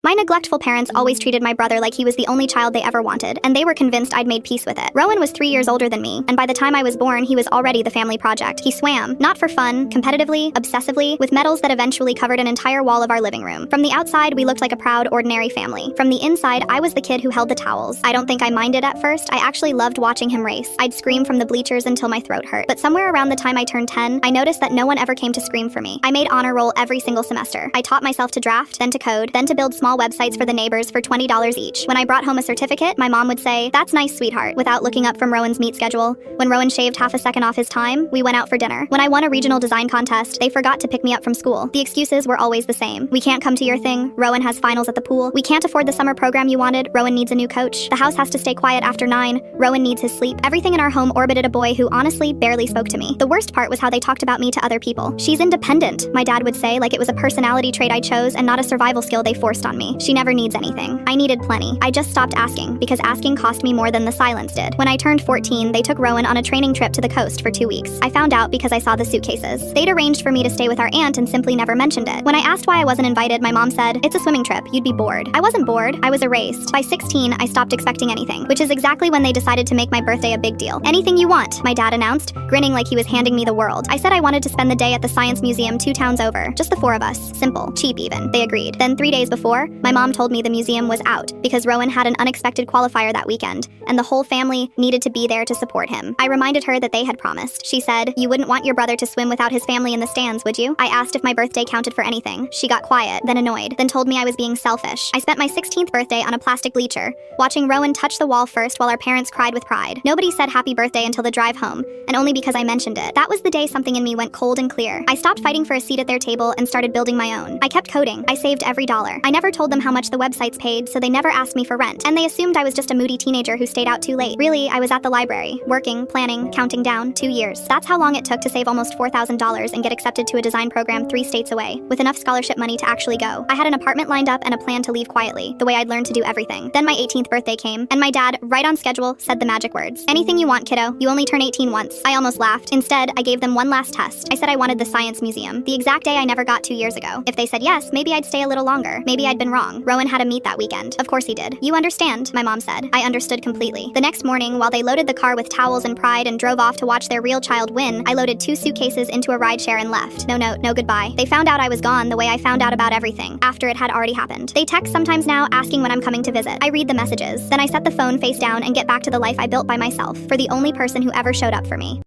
My neglectful parents always treated my brother like he was the only child they ever wanted, and they were convinced I'd made peace with it. Rowan was 3 years older than me, and by the time I was born, he was already the family project. He swam, not for fun, competitively, obsessively, with medals that eventually covered an entire wall of our living room. From the outside, we looked like a proud, ordinary family. From the inside, I was the kid who held the towels. I don't think I minded at first. I actually loved watching him race. I'd scream from the bleachers until my throat hurt. But somewhere around the time I turned 10, I noticed that no one ever came to scream for me. I made honor roll every single semester. I taught myself to draft, then to code, then to build small websites for the neighbors for $20 each. When I brought home a certificate, my mom would say, "That's nice, sweetheart," without looking up from Rowan's meet schedule. When Rowan shaved half a second off his time, we went out for dinner. When I won a regional design contest, they forgot to pick me up from school. The excuses were always the same. "We can't come to your thing. Rowan has finals at the pool. We can't afford the summer program you wanted. Rowan needs a new coach. The house has to stay quiet after 9. Rowan needs his sleep." Everything in our home orbited a boy who honestly barely spoke to me. The worst part was how they talked about me to other people. "She's independent," my dad would say, like it was a personality trait I chose and not a survival skill they forced on me. "She never needs anything." I needed plenty. I just stopped asking, because asking cost me more than the silence did. When I turned 14, they took Rowan on a training trip to the coast for 2 weeks. I found out because I saw the suitcases. They'd arranged for me to stay with our aunt and simply never mentioned it. When I asked why I wasn't invited, my mom said, "It's a swimming trip. You'd be bored." I wasn't bored. I was erased. By 16, I stopped expecting anything, which is exactly when they decided to make my birthday a big deal. "Anything you want," my dad announced, grinning like he was handing me the world. I said I wanted to spend the day at the Science Museum 2 towns over. Just the 4 of us. Simple. Cheap even. They agreed. Then 3 days before, my mom told me the museum was out because Rowan had an unexpected qualifier that weekend, and the whole family needed to be there to support him. I reminded her that they had promised. She said, "You wouldn't want your brother to swim without his family in the stands, would you?" I asked if my birthday counted for anything. She got quiet, then annoyed, then told me I was being selfish. I spent my 16th birthday on a plastic bleacher, watching Rowan touch the wall first while our parents cried with pride. Nobody said happy birthday until the drive home, and only because I mentioned it. That was the day something in me went cold and clear. I stopped fighting for a seat at their table and started building my own. I kept coding. I saved every dollar. I never told them how much the websites paid, so they never asked me for rent. And they assumed I was just a moody teenager who stayed out too late. Really, I was at the library, working, planning, counting down, 2 years. That's how long it took to save almost $4,000 and get accepted to a design program 3 states away, with enough scholarship money to actually go. I had an apartment lined up and a plan to leave quietly, the way I'd learned to do everything. Then my 18th birthday came, and my dad, right on schedule, said the magic words. "Anything you want, kiddo. You only turn 18 once." I almost laughed. Instead, I gave them one last test. I said I wanted the Science Museum, the exact day I never got 2 years ago. If they said yes, maybe I'd stay a little longer. Maybe I'd been wrong. Rowan had a meet that weekend. Of course he did. "You understand," my mom said. I understood completely. The next morning, while they loaded the car with towels and pride and drove off to watch their real child win, I loaded 2 suitcases into a rideshare and left. No note, no goodbye. They found out I was gone the way I found out about everything, after it had already happened. They text sometimes now, asking when I'm coming to visit. I read the messages. Then I set the phone face down and get back to the life I built by myself, for the only person who ever showed up for me.